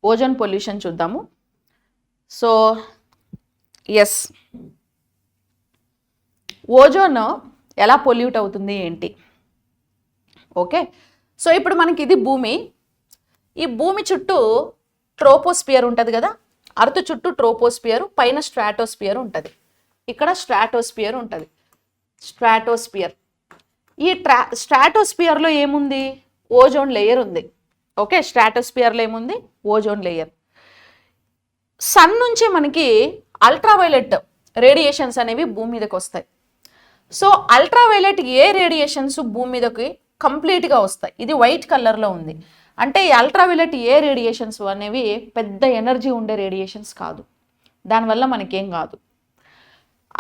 Ozone pollution చూద్దాము. So yes, ozone ఎలా pollute అవుతుంది ఏంటి? ఓకే, సో ఇప్పుడు మనకి ఇది భూమి. ఈ భూమి చుట్టూ ట్రోపోస్పియర్ ఉంటుంది కదా, అర్త్ చుట్టూ ట్రోపోస్పియర్, పైన స్ట్రాటోస్పియర్ ఉంటుంది. ఇక్కడ స్ట్రాటోస్పియర్ ఉంటుంది. స్ట్రాటోస్పియర్, ఈ స్ట్రాటోస్పియర్లో ఏముంది? ఓజోన్ లేయర్ ఉంది. ఓకే, స్ట్రాటోస్పియర్లో ఏముంది? Ozone layer. సన్ నుంచి మనకి అల్ట్రావైలెట్ రేడియేషన్స్ అనేవి భూమి మీదకి వస్తాయి. సో అల్ట్రావైలెట్ ఏ రేడియేషన్స్ భూమి మీదకి కంప్లీట్గా వస్తాయి. ఇది వైట్ కలర్లో ఉంది. అంటే ఈ అల్ట్రావైలెట్ ఏ రేడియేషన్స్ అనేవి పెద్ద ఎనర్జీ ఉండే రేడియేషన్స్ కాదు, దానివల్ల మనకేం కాదు.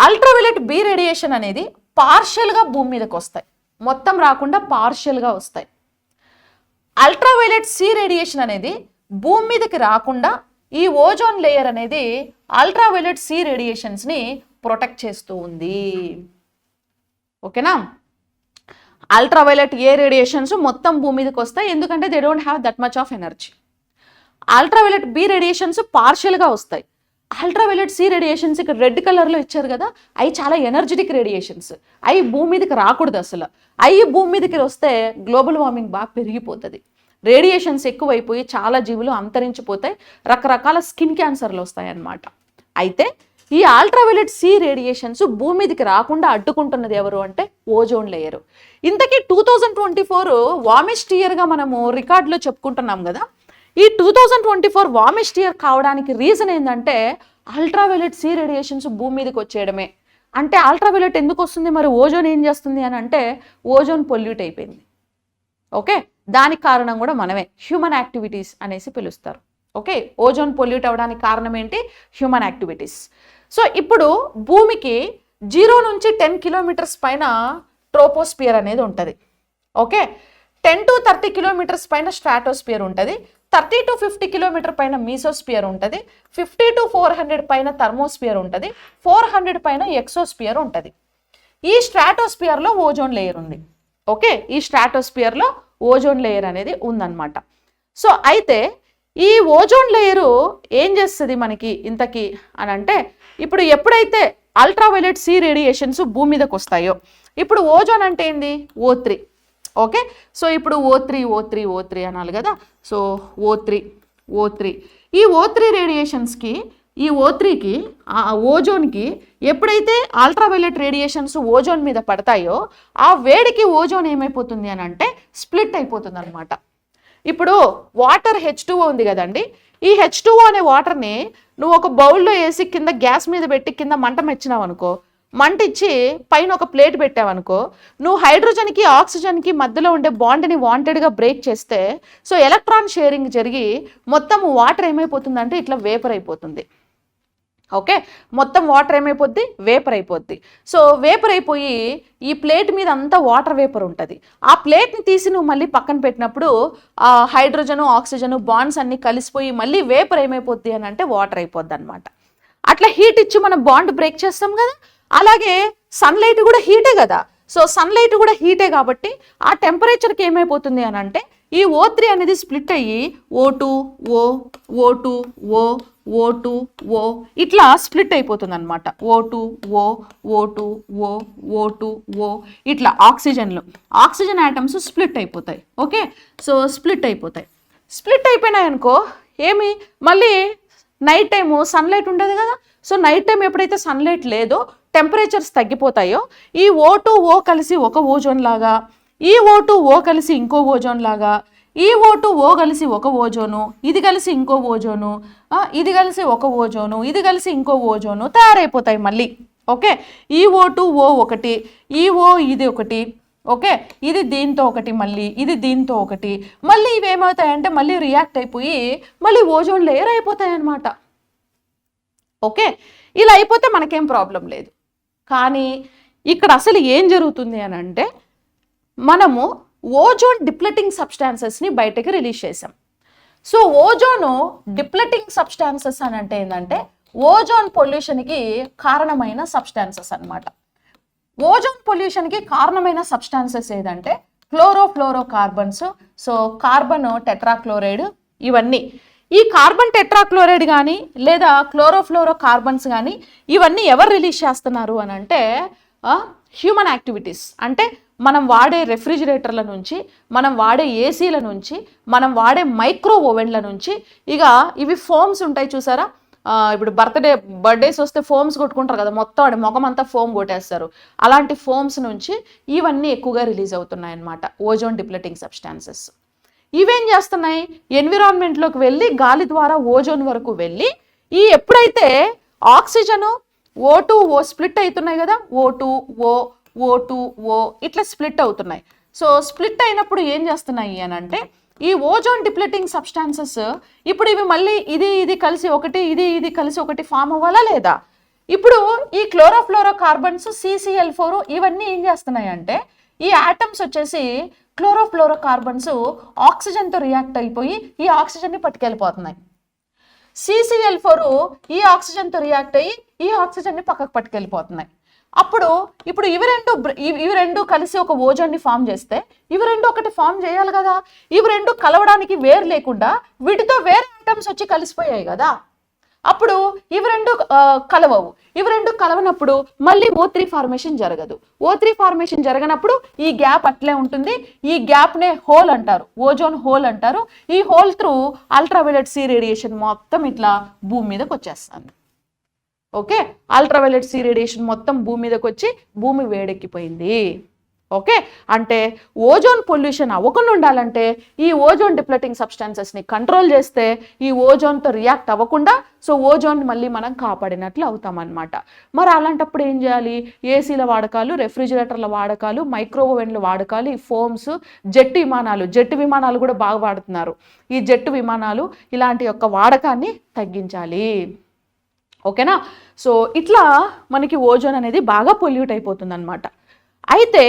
అల్ట్రావైలెట్ బి రేడియేషన్ అనేది పార్షియల్గా భూమి మీదకి వస్తాయి, మొత్తం రాకుండా పార్షియల్గా వస్తాయి. అల్ట్రావైలెట్ సి రేడియేషన్ అనేది భూమి మీదకి రాకుండా ఈ ఓజోన్ లేయర్ అనేది అల్ట్రావైలెట్ సి రేడియేషన్స్ని ప్రొటెక్ట్ చేస్తూ ఉంది. ఓకేనా? అల్ట్రావైలెట్ ఏ రేడియేషన్స్ మొత్తం భూమి మీదకి వస్తాయి, ఎందుకంటే they don't have that much of energy. Ultraviolet B radiations పార్షియల్గా వస్తాయి. అల్ట్రావైలెట్ సి రేడియేషన్స్ ఇక్కడ రెడ్ కలర్లో ఇచ్చారు కదా, అవి చాలా ఎనర్జెటిక్ రేడియేషన్స్. అవి భూమి మీదకి రాకూడదు అసలు. అవి భూమి మీదకి వస్తే గ్లోబల్ వార్మింగ్ బాగా పెరిగిపోతుంది. రేడియేషన్స్ ఎక్కువైపోయి చాలా జీవులు అంతరించిపోతాయి, రకరకాల స్కిన్ క్యాన్సర్లు వస్తాయి అన్నమాట. అయితే ఈ అల్ట్రావైలెట్ సి రేడియేషన్స్ భూమి మీదకి రాకుండా అడ్డుకుంటున్నది ఎవరు అంటే ఓజోన్ లేయర్. ఇంతకీ 2024 వార్మెస్ట్ ఇయర్గా మనము రికార్డులో చెప్పుకుంటున్నాం కదా. ఈ 2024 వార్మెస్ట్ ఇయర్ కావడానికి రీజన్ ఏంటంటే అల్ట్రావైలెట్ సి రేడియేషన్స్ భూమి మీదకి వచ్చేయడమే. అంటే అల్ట్రావైలెట్ ఎందుకు వస్తుంది, మరి ఓజోన్ ఏం చేస్తుంది అని అంటే ఓజోన్ పొల్యూట్ అయిపోయింది. ఓకే, దానికి కారణం కూడా మనమే, హ్యూమన్ యాక్టివిటీస్ అనేసి పిలుస్తారు. ఓకే, ఓజోన్ పొల్యూట్ అవ్వడానికి కారణం ఏంటి? Human activities. సో ఇప్పుడు భూమికి 0 నుంచి 10 కిలోమీటర్స్ పైన ట్రోపోస్పియర్ అనేది ఉంటుంది. ఓకే, 10 to 30 కిలోమీటర్స్ పైన స్ట్రాటోస్పియర్ ఉంటుంది, 30 to 50 కిలోమీటర్ పైన మీసోస్పియర్ ఉంటుంది, 50 to 400 పైన థర్మోస్పియర్ ఉంటుంది, 400 పైన ఎక్సోస్పియర్ ఉంటుంది. ఈ స్ట్రాటోస్పియర్లో ఓజోన్ లేయర్ ఉంది. ఓకే, ఈ స్ట్రాటోస్పియర్లో ఓజోన్ లేయర్ అనేది ఉందన్నమాట. సో అయితే ఈ ఓజోన్ లేయరు ఏం చేస్తుంది మనకి ఇంతకీ అని అంటే, ఇప్పుడు ఎప్పుడైతే అల్ట్రావైలెట్ సి రేడియేషన్స్ భూమి మీదకి వస్తాయో, ఇప్పుడు ఓజోన్ అంటే ఏంది? O3. ఓకే, సో ఇప్పుడు O3 అనాలి కదా. సో O3 ఈ O3 రేడియేషన్స్కి, ఈ O3కి, ఓజోన్కి ఎప్పుడైతే అల్ట్రావైలెట్ రేడియేషన్స్ ఓజోన్ మీద పడతాయో ఆ వేడికి ఓజోన్ ఏమైపోతుంది అని అంటే స్ప్లిట్ అయిపోతుంది అనమాట. ఇప్పుడు వాటర్ H2O ఉంది కదండి, ఈ H2O అనే వాటర్ని నువ్వు ఒక బౌల్లో వేసి కింద గ్యాస్ మీద పెట్టి కింద మంట మెచ్చినావు అనుకో, మంట ఇచ్చి పైన ఒక ప్లేట్ పెట్టావనుకో, నువ్వు హైడ్రోజన్కి ఆక్సిజన్కి మధ్యలో ఉండే బాండ్ని వాంటెడ్గా బ్రేక్ చేస్తే, సో ఎలక్ట్రాన్ షేరింగ్ జరిగి మొత్తం వాటర్ ఏమైపోతుందంటే ఇట్లా వేపర్ అయిపోతుంది. ఓకే, మొత్తం వాటర్ ఏమైపోద్ది? వేపర్ అయిపోద్ది. సో వేపర్ అయిపోయి ఈ ప్లేట్ మీద అంతా వాటర్ వేపర్ ఉంటుంది. ఆ ప్లేట్ని తీసి నువ్వు మళ్ళీ పక్కన పెట్టినప్పుడు ఆ హైడ్రోజను ఆక్సిజను బాండ్స్ అన్నీ కలిసిపోయి మళ్ళీ వేపర్ ఏమైపోద్ది అని అంటే వాటర్ అయిపోద్ది అనమాట. అట్లా హీట్ ఇచ్చి మనం బాండ్ బ్రేక్ చేస్తాం కదా, అలాగే సన్లైట్ కూడా హీటే కదా. సో సన్లైట్ కూడా హీటే కాబట్టి ఆ టెంపరేచర్కి ఏమైపోతుంది అని అంటే ఈ O3 అనేది స్ప్లిట్ అయ్యి O2O ఇట్లా స్ప్లిట్ అయిపోతుంది అనమాట. O2O ఇట్లా ఆక్సిజన్ యాటమ్స్ స్ప్లిట్ అయిపోతాయి. ఓకే, సో స్ప్లిట్ అయిపోయినాయి అనుకో, ఏమి మళ్ళీ నైట్ టైము సన్లైట్ ఉండదు కదా. సో నైట్ టైం ఎప్పుడైతే సన్లైట్ లేదో టెంపరేచర్స్ తగ్గిపోతాయో ఈ O2O కలిసి ఒక ఓజోన్ లాగా, ఈ O2O కలిసి ఇంకో ఓజోన్ లాగా, ఈ O2O కలిసి ఒక ఓజోను, ఇది కలిసి ఇంకో ఓజోను, ఇది కలిసి ఒక ఓజోను, ఇది కలిసి ఇంకో ఓజోను తయారైపోతాయి మళ్ళీ. ఓకే, ఈ O2O ఒకటి, ఈ ఇది ఒకటి, ఓకే, ఇది దీంతో ఒకటి, మళ్ళీ ఇది దీంతో ఒకటి, మళ్ళీ ఇవి ఏమవుతాయంటే మళ్ళీ రియాక్ట్ అయిపోయి మళ్ళీ ఓజోన్ లేయర్ అయిపోతాయి అన్నమాట. ఓకే, ఇలా అయిపోతే మనకేం ప్రాబ్లం లేదు. కానీ ఇక్కడ అసలు ఏం జరుగుతుంది అని అంటే మనము ఓజోన్ డిప్లెటింగ్ సబ్స్టాన్సెస్ని బయటకు రిలీజ్ చేసాం. సో ఓజోను డిప్లెటింగ్ సబ్స్టాన్సెస్ అని అంటే ఏంటంటే ఓజోన్ పొల్యూషన్కి కారణమైన సబ్స్టాన్సెస్ అన్నమాట. ఓజోన్ పొల్యూషన్కి కారణమైన సబ్స్టాన్సెస్ ఏదంటే chlorofluoro carbons, so carbon tetrachloride, ఇవన్నీ ఈ కార్బన్ టెట్రాక్లోరైడ్ కానీ లేదా క్లోరోఫ్లోరో కార్బన్స్ కానీ ఇవన్నీ ఎవరు రిలీజ్ చేస్తున్నారు అని అంటే హ్యూమన్ యాక్టివిటీస్. అంటే మనం వాడే రెఫ్రిజిరేటర్ల నుంచి, మనం వాడే ఏసీల నుంచి, మనం వాడే మైక్రో ఓవెన్ల నుంచి, ఇక ఇవి ఫోమ్స్ ఉంటాయి చూసారా, ఇప్పుడు బర్త్డేస్ వస్తే ఫోమ్స్ కొట్టుకుంటారు కదా, మొత్తం ముఖం అంతా ఫోమ్ కొట్టేస్తారు, అలాంటి ఫోమ్స్ నుంచి ఇవన్నీ ఎక్కువగా రిలీజ్ అవుతున్నాయి అన్నమాట ఓజోన్ డిప్లెటింగ్ సబ్స్టాన్సెస్. ఇవేం చేస్తున్నాయి, ఎన్విరాన్మెంట్లోకి వెళ్ళి గాలి ద్వారా ఓజోన్ వరకు వెళ్ళి ఎప్పుడైతే ఆక్సిజను O2O స్ప్లిట్ అవుతున్నాయి కదా, O2O ఇట్లా స్ప్లిట్ అవుతున్నాయి. సో స్ప్లిట్ అయినప్పుడు ఏం చేస్తున్నాయి అని అంటే ఈ ఓజోన్ డిప్లెటింగ్ సబ్స్టాన్సెస్ ఇప్పుడు ఇవి మళ్ళీ ఇది కలిసి ఒకటి, ఇది కలిసి ఒకటి ఫామ్ అవ్వాలా లేదా? ఇప్పుడు ఈ క్లోరోఫ్లోరో కార్బన్స్ CCl4 ఇవన్నీ ఏం చేస్తున్నాయి అంటే ఈ ఆటమ్స్ వచ్చేసి క్లోరోఫ్లోరో కార్బన్స్ ఆక్సిజన్తో రియాక్ట్ అయిపోయి ఈ ఆక్సిజన్ని పట్టుకెళ్ళిపోతున్నాయి. CCl4 ఈ ఆక్సిజన్తో రియాక్ట్ అయ్యి ఈ ఆక్సిజన్ని పక్కకు పట్టుకెళ్ళిపోతున్నాయి. ఇప్పుడు ఇవి రెండు కలిసి ఒక ఓజోన్ని ఫామ్ చేస్తే ఇవి రెండు ఒకటి ఫామ్ చేయాలి కదా, ఇవి రెండు కలవడానికి వేరు లేకుండా వీటితో వేరే ఐటమ్స్ వచ్చి కలిసిపోయాయి కదా, అప్పుడు ఇవి రెండు కలవవు. ఇవి రెండు కలవనప్పుడు మళ్ళీ O3 ఫార్మేషన్ జరగదు. O3 ఫార్మేషన్ జరగనప్పుడు ఈ గ్యాప్ అట్లే ఉంటుంది. ఈ గ్యాప్నే హోల్ అంటారు, ఓజోన్ హోల్ అంటారు. ఈ whole through ultraviolet C radiation మొత్తం ఇట్లా భూమి మీదకి వచ్చేస్తుంది. ఓకే, అల్ట్రావైలెట్ C రేడియేషన్ మొత్తం భూమి మీదకి వచ్చి భూమి వేడెక్కిపోయింది. ఓకే, అంటే ఓజోన్ పొల్యూషన్ అవ్వకుండా ఉండాలంటే ఈ ఓజోన్ డిప్లెటింగ్ సబ్స్టాన్సెస్ని కంట్రోల్ చేస్తే ఈ ఓజోన్తో రియాక్ట్ అవ్వకుండా సో ఓజోన్ మళ్ళీ మనం కాపాడినట్లు అవుతామన్నమాట. మరి అలాంటప్పుడు ఏం చేయాలి, ఏసీల వాడకాలు, రెఫ్రిజిరేటర్ల వాడకాలు, మైక్రో ఓవెన్ల వాడకాలు, ఈ ఫోమ్స్, జెట్ విమానాలు కూడా బాగా వాడుతున్నారు. ఈ జెట్ విమానాలు ఇలాంటి యొక్క వాడకాన్ని తగ్గించాలి. ఓకేనా, సో ఇట్లా మనకి ఓజోన్ అనేది బాగా పొల్యూట్ అయిపోతుంది అనమాట. అయితే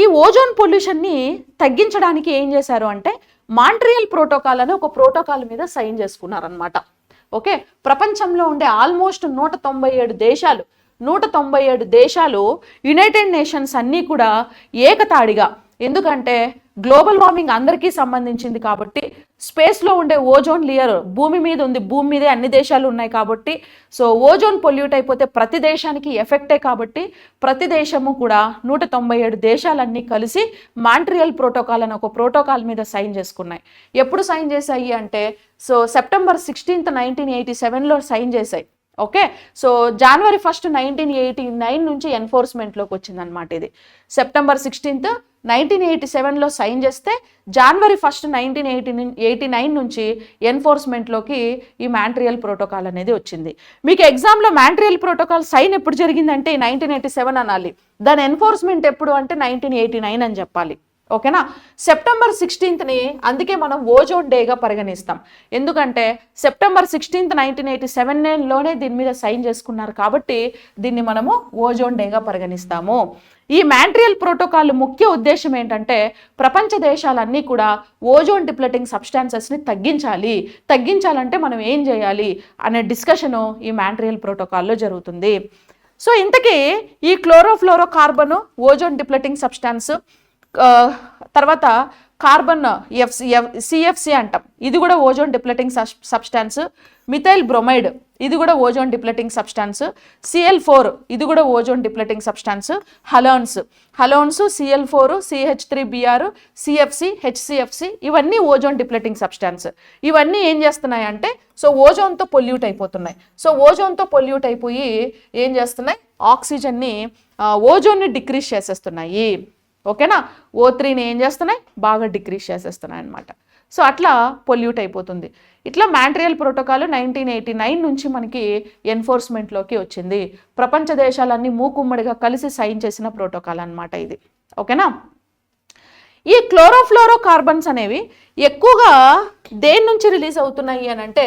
ఈ ఓజోన్ పొల్యూషన్ని తగ్గించడానికి ఏం చేశారు అంటే మాంట్రియల్ ప్రోటోకాల్ అని ఒక ప్రోటోకాల్ మీద సైన్ చేసుకున్నారనమాట. ఓకే, ప్రపంచంలో ఉండే ఆల్మోస్ట్ 197 దేశాలు యునైటెడ్ నేషన్స్ అన్నీ కూడా ఏకతాడిగా, ఎందుకంటే గ్లోబల్ వార్మింగ్ అందరికీ సంబంధించింది కాబట్టి, స్పేస్లో ఉండే ఓజోన్ లేయర్ భూమి మీద ఉంది, భూమి మీదే అన్ని దేశాలు ఉన్నాయి కాబట్టి, సో ఓజోన్ పొల్యూట్ అయిపోతే ప్రతి దేశానికి ఎఫెక్టే కాబట్టి ప్రతి దేశము కూడా 197 దేశాలన్నీ కలిసి మాంట్రియల్ ప్రోటోకాల్ అని ఒక ప్రోటోకాల్ మీద సైన్ చేసుకున్నాయి. ఎప్పుడు సైన్ చేశాయి అంటే సో September 16, 1987లో సైన్ చేశాయి. ఓకే, సో January 1, 1989 నుంచి ఎన్ఫోర్స్మెంట్లోకి వచ్చిందనమాట. ఇది September 16, 1987లో సైన్ చేస్తే January 1, 1989 నుంచి ఎన్ఫోర్స్మెంట్లోకి ఈ మాంట్రియల్ ప్రోటోకాల్ అనేది వచ్చింది. మీకు ఎగ్జామ్లో మాంట్రియల్ ప్రోటోకాల్ సైన్ ఎప్పుడు జరిగిందంటే 1987 అనాలి, దాని ఎన్ఫోర్స్మెంట్ ఎప్పుడు అంటే 1989 అని చెప్పాలి. ఓకేనా, September 16ని అందుకే మనం ఓజోన్ డేగా పరిగణిస్తాం. ఎందుకంటే September 16, 1987లోనే దీని మీద సైన్ చేసుకున్నారు కాబట్టి దీన్ని మనము ఓజోన్ డేగా పరిగణిస్తాము. ఈ మాంట్రియల్ ప్రోటోకాల్ ముఖ్య ఉద్దేశం ఏంటంటే ప్రపంచ దేశాలన్నీ కూడా ఓజోన్ డిప్లెటింగ్ సబ్స్టాన్సెస్ని తగ్గించాలంటే మనం ఏం చేయాలి అనే డిస్కషను ఈ మాంట్రియల్ ప్రోటోకాల్లో జరుగుతుంది. సో ఇంతకీ ఈ chlorofluorocarbon ozone depleting substance, తర్వాత కార్బన్ CFC అంటాం, ఇది కూడా ozone depleting substance. Methyl bromide ఇది కూడా ఓజోన్ డిప్లెటింగ్ సబ్స్టాన్స్. Cl4 ఇది కూడా ozone depleting substance. Halons Cl4, CH3Br, CFC, HCFC ఇవన్నీ ఓజోన్ డిప్లెటింగ్ సబ్స్టాన్స్. ఇవన్నీ ఏం చేస్తున్నాయి అంటే సో ఓజోన్తో పొల్యూట్ అయిపోతున్నాయి. సో ఓజోన్తో పొల్యూట్ అయిపోయి ఏం చేస్తున్నాయి, ఆక్సిజన్ని ఓజోన్ని డిక్రీజ్ చేసేస్తున్నాయి. ఓకేనా, O3ని ఏం చేస్తున్నాయి, బాగా డిక్రీజ్ చేసేస్తున్నాయి అనమాట. సో అట్లా పొల్యూట్ అయిపోతుంది. ఇట్లా మాంట్రియల్ ప్రోటోకాల్ 1989 నుంచి మనకి ఎన్ఫోర్స్మెంట్లోకి వచ్చింది. ప్రపంచ దేశాలన్నీ మూకుమ్మడిగా కలిసి సైన్ చేసిన ప్రోటోకాల్ అనమాట ఇది. ఓకేనా, ఈ క్లోరోఫ్లోరో కార్బన్స్ అనేవి ఎక్కువగా దేని నుంచి రిలీజ్ అవుతున్నాయి అని అంటే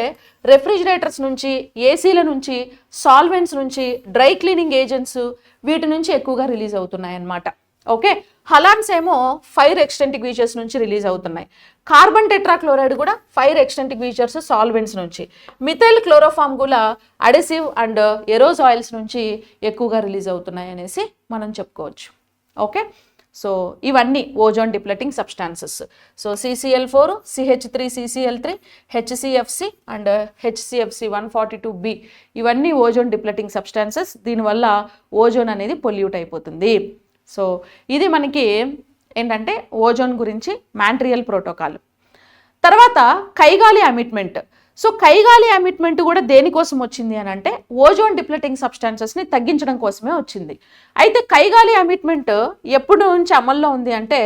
రెఫ్రిజిరేటర్స్ నుంచి, ఏసీల నుంచి, సాల్వెంట్స్ నుంచి, డ్రై క్లీనింగ్ ఏజెంట్స్ వీటి నుంచి ఎక్కువగా రిలీజ్ అవుతున్నాయి అన్నమాట. ఓకే, హలాన్స్ ఏమో ఫైర్ ఎక్స్టెంటిగ్విషర్స్ నుంచి రిలీజ్ అవుతున్నాయి. కార్బన్ టెట్రాక్లోరైడ్ కూడా ఫైర్ ఎక్స్టెంటిగ్విషర్స్ సాల్వెంట్స్ నుంచి. మిథైల్ క్లోరోఫామ్ కూడా అడెసివ్ అండ్ ఎరోజాయిల్స్ నుంచి ఎక్కువగా రిలీజ్ అవుతున్నాయి అనేసి మనం చెప్పుకోవచ్చు. ఓకే, సో ఇవన్నీ ozone depleting substances. So CCl4, CH3, CCl3, HCFC and HCFC 142b ఇవన్నీ ఓజోన్ డిప్లెటింగ్ సబ్స్టాన్సెస్. దీనివల్ల ఓజోన్ అనేది పొల్యూట్ అయిపోతుంది. సో ఇది మనకి ఏంటంటే ఓజోన్ గురించి మాంట్రియల్ ప్రోటోకాల్. తర్వాత కైగాలి అమిట్మెంట్. సో కైగాలి అమిట్మెంట్ కూడా దేనికోసం వచ్చింది అని అంటే ఓజోన్ డిప్లెటింగ్ సబ్స్టాన్సెస్ని తగ్గించడం కోసమే వచ్చింది. అయితే కైగాలి అమిట్మెంట్ ఎప్పుడు నుంచి అమల్లో ఉంది అంటే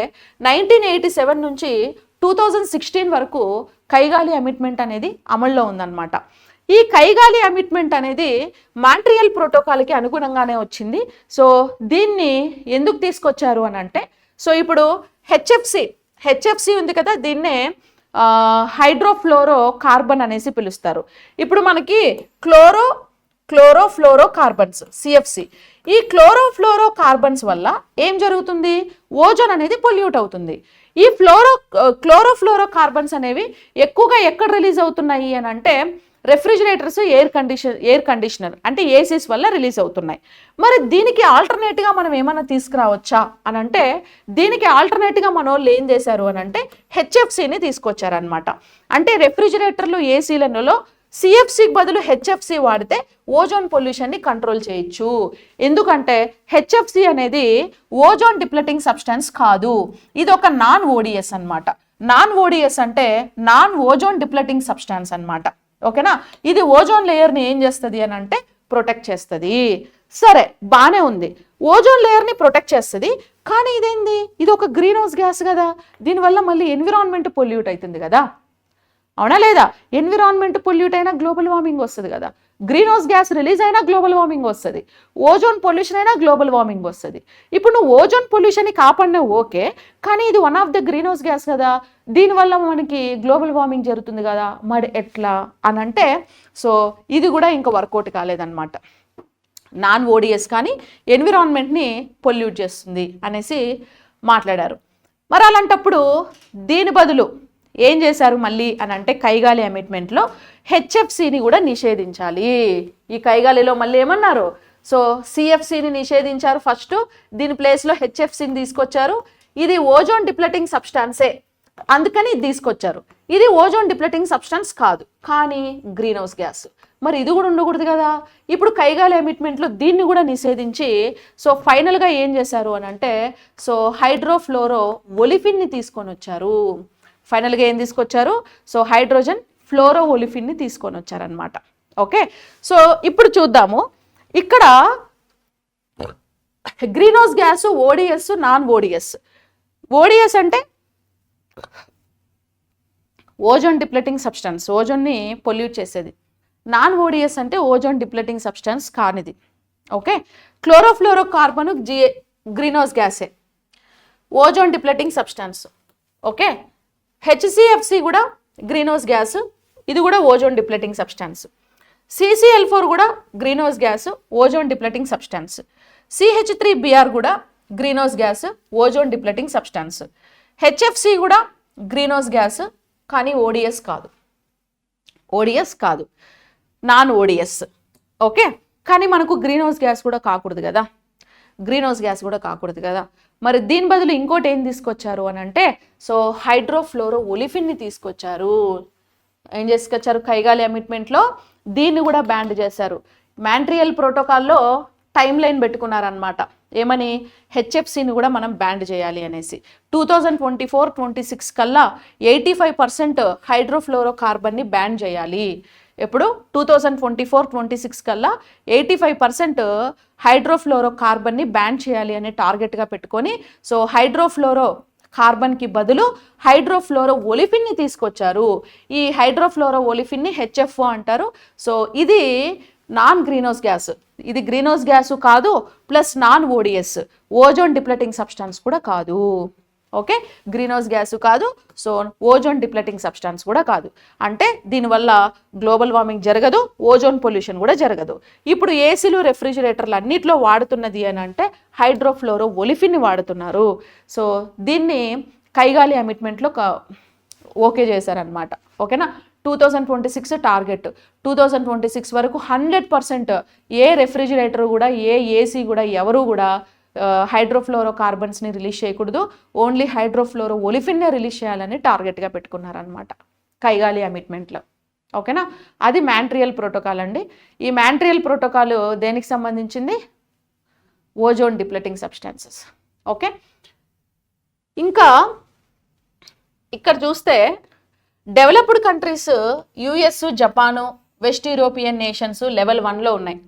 1987 నుంచి 2016 వరకు కైగాలి అమిట్మెంట్ అనేది అమల్లో ఉందన్నమాట. ఈ కైగాలి అమిట్మెంట్ అనేది మాంట్రియల్ ప్రోటోకాల్కి అనుగుణంగానే వచ్చింది. సో దీన్ని ఎందుకు తీసుకొచ్చారు అని అంటే, సో ఇప్పుడు హెచ్ఎఫ్సి ఉంది కదా, దీన్నే హైడ్రోఫ్లోరో కార్బన్ అనేసి పిలుస్తారు. ఇప్పుడు మనకి క్లోరోఫ్లోరో కార్బన్స్ CFC. ఈ క్లోరోఫ్లోరో కార్బన్స్ వల్ల ఏం జరుగుతుంది, ఓజోన్ అనేది పొల్యూట్ అవుతుంది. ఈ క్లోరోఫ్లోరో కార్బన్స్ అనేవి ఎక్కువగా ఎక్కడ రిలీజ్ అవుతున్నాయి అని అంటే రెఫ్రిజిరేటర్స్, ఎయిర్ కండిషనర్ అంటే ఏసీస్ వల్ల రిలీజ్ అవుతున్నాయి. మరి దీనికి ఆల్టర్నేట్గా మనం ఏమైనా తీసుకురావచ్చా అని అంటే దీనికి ఆల్టర్నేట్గా మన వాళ్ళు ఏం చేశారు అని అంటే హెచ్ఎఫ్సిని తీసుకొచ్చారనమాట. అంటే రెఫ్రిజిరేటర్లు, ఏసీలలో CFCకి బదులు హెచ్ఎఫ్సి వాడితే ఓజోన్ పొల్యూషన్ని కంట్రోల్ చేయొచ్చు. ఎందుకంటే హెచ్ఎఫ్సి అనేది ఓజోన్ డిప్లెటింగ్ సబ్స్టాన్స్ కాదు, ఇది ఒక నాన్ ఓడిఎస్ అనమాట. నాన్ ఓడిఎస్ అంటే నాన్ ఓజోన్ డిప్లెటింగ్ సబ్స్టాన్స్ అనమాట. ఓకేనా, ఇది ఓజోన్ లేయర్ని ఏం చేస్తుంది అని అంటే ప్రొటెక్ట్ చేస్తుంది. సరే, బాగానే ఉంది, ఓజోన్ లేయర్ని ప్రొటెక్ట్ చేస్తుంది. కానీ ఇదేంది, ఇది ఒక గ్రీన్ హౌస్ గ్యాస్ కదా, దీనివల్ల మళ్ళీ ఎన్విరాన్మెంట్ పొల్యూట్ అవుతుంది కదా, అవునా లేదా? ఎన్విరాన్మెంట్ పొల్యూట్ అయినా గ్లోబల్ వార్మింగ్ వస్తుంది కదా, గ్రీన్ హౌస్ గ్యాస్ రిలీజ్ అయినా గ్లోబల్ వార్మింగ్ వస్తుంది, ఓజోన్ పొల్యూషన్ అయినా గ్లోబల్ వార్మింగ్ వస్తుంది. ఇప్పుడు నువ్వు ఓజోన్ పొల్యూషన్ని కాపాడినా ఓకే, కానీ ఇది one of the green house gas కదా, దీనివల్ల మనకి గ్లోబల్ వార్మింగ్ జరుగుతుంది కదా, మరి ఎట్లా అని అంటే సో ఇది కూడా ఇంకా వర్కౌట్ కాలేదన్నమాట. నాన్ ఓడిఎస్ కానీ ఎన్విరాన్మెంట్ని పొల్యూట్ చేస్తుంది అనేసి మాట్లాడారు. మరి అలాంటప్పుడు దీని బదులు ఏం చేశారు మళ్ళీ అని అంటే కైగాలి అమిట్మెంట్లో హెచ్ఎఫ్సిని కూడా నిషేధించాలి. ఈ కైగాలిలో మళ్ళీ ఏమన్నారు, సో CFCని నిషేధించారు ఫస్ట్, దీని ప్లేస్లో హెచ్ఎఫ్సిని తీసుకొచ్చారు. ఇది ఓజోన్ డిప్లెటింగ్ సబ్స్టాన్సే, అందుకని ఇది తీసుకొచ్చారు. ఇది ఓజోన్ డిప్లెటింగ్ సబ్స్టాన్స్ కాదు, కానీ గ్రీన్ హౌస్ గ్యాస్. మరి ఇది కూడా ఉండకూడదు కదా. ఇప్పుడు కైగాలి అమిట్మెంట్లో దీన్ని కూడా నిషేధించి సో ఫైనల్గా ఏం చేశారు అని అంటే సో హైడ్రోఫ్లోరో ఒలిఫిన్ని తీసుకొని వచ్చారు. ఫైనల్గా ఏం తీసుకొచ్చారు, సో హైడ్రోజన్ ఫ్లోరో ఒలిఫిన్ని తీసుకొని వచ్చారనమాట. ఓకే, సో ఇప్పుడు చూద్దాము ఇక్కడ green house gas ODS, non ODS. ODS అంటే ఓజోన్ డిప్లెటింగ్ సబ్స్టాన్స్, ఓజోన్ని పొల్యూట్ చేసేది. నాన్ ఓడిఎస్ అంటే ఓజోన్ డిప్లెటింగ్ సబ్స్టాన్స్ కానిది. Okay, chlorofluorocarbon green house గ్యాసే, ozone depleting substance. Okay, HCFC కూడా గ్రీన్ హౌస్ గ్యాస్, ఇది కూడా ఓజోన్ డిప్లెటింగ్ సబ్స్టాన్స్. CCl4 కూడా green house gas, ozone depleting substance. CH3Br కూడా green house gas, ozone depleting substance. HFC కూడా green house gas, కానీ ODS కాదు, non ODIs. Okay, కానీ మనకు గ్రీన్ హౌస్ గ్యాస్ కూడా కాకూడదు కదా, మరి దీని బదులు ఇంకోటి ఏం తీసుకొచ్చారు అని అంటే సో హైడ్రోఫ్లోరో ఒలిఫిన్ని తీసుకొచ్చారు. ఏం చేసుకొచ్చారు కైగాలి అమిట్మెంట్లో, దీన్ని కూడా బ్యాన్ చేశారు. మాంట్రియల్ ప్రోటోకాల్లో టైం లైన్ పెట్టుకున్నారనమాట, ఏమని హెచ్ఎఫ్సిని కూడా మనం బ్యాన్ చేయాలి అనేసి. 2024-26 కల్లా 85% హైడ్రోఫ్లోరో కార్బన్ని బ్యాన్ చేయాలి. ఎప్పుడు 2024-26 కల్లా 85% హైడ్రోఫ్లోరో కార్బన్ని బ్యాన్ చేయాలి అనే టార్గెట్గా పెట్టుకొని సో హైడ్రోఫ్లోరో కార్బన్కి బదులు హైడ్రోఫ్లోరో ఒలిఫిన్ని తీసుకొచ్చారు. ఈ హైడ్రోఫ్లోరో ఒలిఫిన్ని HFO అంటారు. సో ఇది నాన్ గ్రీన్ హౌస్ గ్యాస్, ఇది గ్రీన్ హౌస్ గ్యాస్ కాదు, plus non ODS, ozone depleting substance కూడా కాదు. ఓకే, గ్రీన్ హౌస్ గ్యాస్ కాదు, సో ఓజోన్ డిప్లెటింగ్ సబ్స్టాన్స్ కూడా కాదు. అంటే దీనివల్ల గ్లోబల్ వార్మింగ్ జరగదు, ఓజోన్ పొల్యూషన్ కూడా జరగదు. ఇప్పుడు ఏసీలు, రెఫ్రిజిరేటర్లు అన్నిట్లో వాడుతున్నది అని అంటే హైడ్రోఫ్లోరో ఒలిఫిన్ని వాడుతున్నారు. సో దీన్ని కైగాలి అమిట్మెంట్లో ఓకే చేశారనమాట. ఓకేనా, 2026 టార్గెట్, 2026 వరకు 100% ఏ రెఫ్రిజిరేటర్ కూడా, ఏ ఏసీ కూడా, ఎవరు కూడా హైడ్రోఫ్లోరో కార్బన్స్ని రిలీజ్ చేయకూడదు, ఓన్లీ హైడ్రోఫ్లోరో ఒలిఫిన్నే రిలీజ్ చేయాలని టార్గెట్గా పెట్టుకున్నారనమాట కైగాలి అమిట్మెంట్లో. ఓకేనా, అది మాంట్రియల్ ప్రోటోకాల్ అండి. ఈ మాంట్రియల్ ప్రోటోకాల్ దేనికి సంబంధించింది? Ozone depleting substances. ఓకే, ఇంకా ఇక్కడ చూస్తే developed countries US, Japan, West European nations level 1లో ఉన్నాయి.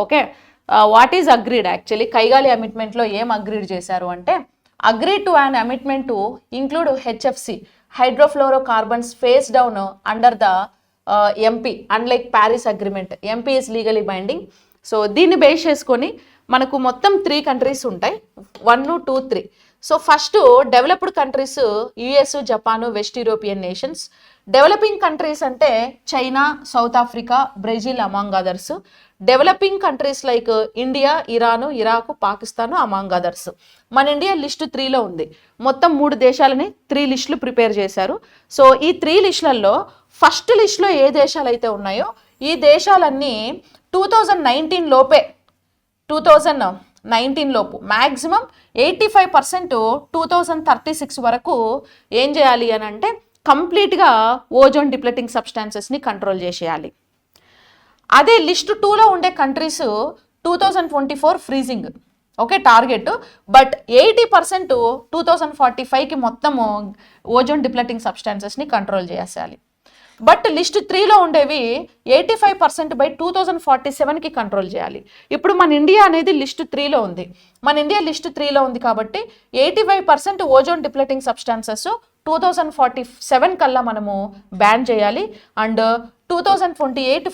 Okay, what is agreed? Actually Kigali అమిట్మెంట్లో ఏం అగ్రీడ్ చేశారు అంటే, agreed to an amendment to include HFC hydrofluorocarbons phase down under the MP unlike Paris agreement. MP is legally binding. So దీన్ని base చేసుకొని మనకు మొత్తం 3 కంట్రీస్ ఉంటాయి, 1, 2, 3. So first developed countries US, Japan, West European nations. Developing countries అంటే China, South Africa, Brazil among others. Developing countries like India, Iran, Iraq, Pakistan among others. మన India list 3లో ఉంది. మొత్తం 3 దేశాలని 3 లిస్టులు ప్రిపేర్ చేశారు. సో ఈ 3 లిస్టులలో ఫస్ట్ లిస్టులో ఏ దేశాలు అయితే ఉన్నాయో ఈ దేశాలన్నీ 2019 లోపే 2019 లోపు మ్యాక్సిమం 85% 2036 వరకు ఏం చేయాలి అని అంటే కంప్లీట్గా ఓజోన్ డిప్లెటింగ్ సబ్స్టాన్సెస్ని కంట్రోల్ చేసేయాలి. అదే లిస్ట్ 2లో ఉండే countries 2024 freezing. Okay, target. But 80% 2045కి మొత్తము ఓజోన్ డిప్లెటింగ్ సబ్స్టాన్సెస్ని కంట్రోల్ చేసేయాలి. బట్ లిస్ట్ 3లో ఉండేవి 85% బై 2047కి కంట్రోల్ చేయాలి. ఇప్పుడు మన ఇండియా అనేది లిస్ట్ 3లో ఉంది. మన ఇండియా లిస్ట్ 3లో ఉంది కాబట్టి 85% ఓజోన్ డిప్లెటింగ్ సబ్స్టాన్సెస్ 2047 కల్లా మనము బ్యాన్ చేయాలి. అండ్ 2028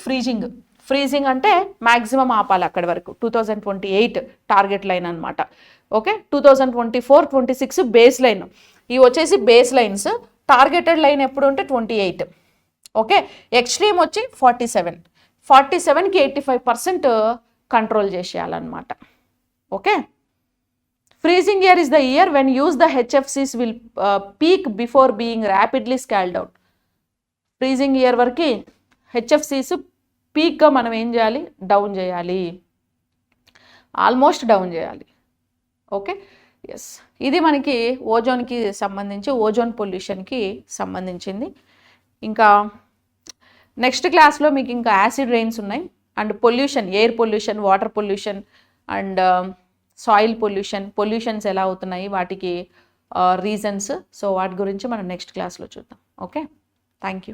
ఫ్రీజింగ్ అంటే మ్యాక్సిమం ఆపాలి అక్కడి వరకు. 2028 టార్గెట్ లైన్ అనమాట. Okay, 2024, 26 base line. ఇవి వచ్చేసి బేస్ లైన్స్. టార్గెటెడ్ లైన్ ఎప్పుడు ఉంటే 28. ఓకే, ఎక్స్ట్రీమ్ వచ్చి 47కి 85% కంట్రోల్ చేసేయాలన్నమాట. Okay, freezing year is the year when use the హెచ్ఎఫ్సిస్ will peak before being rapidly scaled out. Freezing year వరకు హెచ్ఎఫ్సిస్ పీక్గా మనం ఏం చేయాలి? డౌన్ చేయాలి, ఆల్మోస్ట్ డౌన్ చేయాలి. ఓకే, ఎస్, ఇది మనకి ఓజోన్కి సంబంధించి ఓజోన్ పొల్యూషన్కి సంబంధించింది. ఇంకా నెక్స్ట్ క్లాస్లో మీకు ఇంకా యాసిడ్ రెయిన్స్ ఉన్నాయి and pollution, air pollution, water pollution and soil pollutions ఎలా అవుతున్నాయి, వాటికి రీజన్స్. సో వాటి గురించి మనం నెక్స్ట్ క్లాస్లో చూద్దాం. Okay, thank you.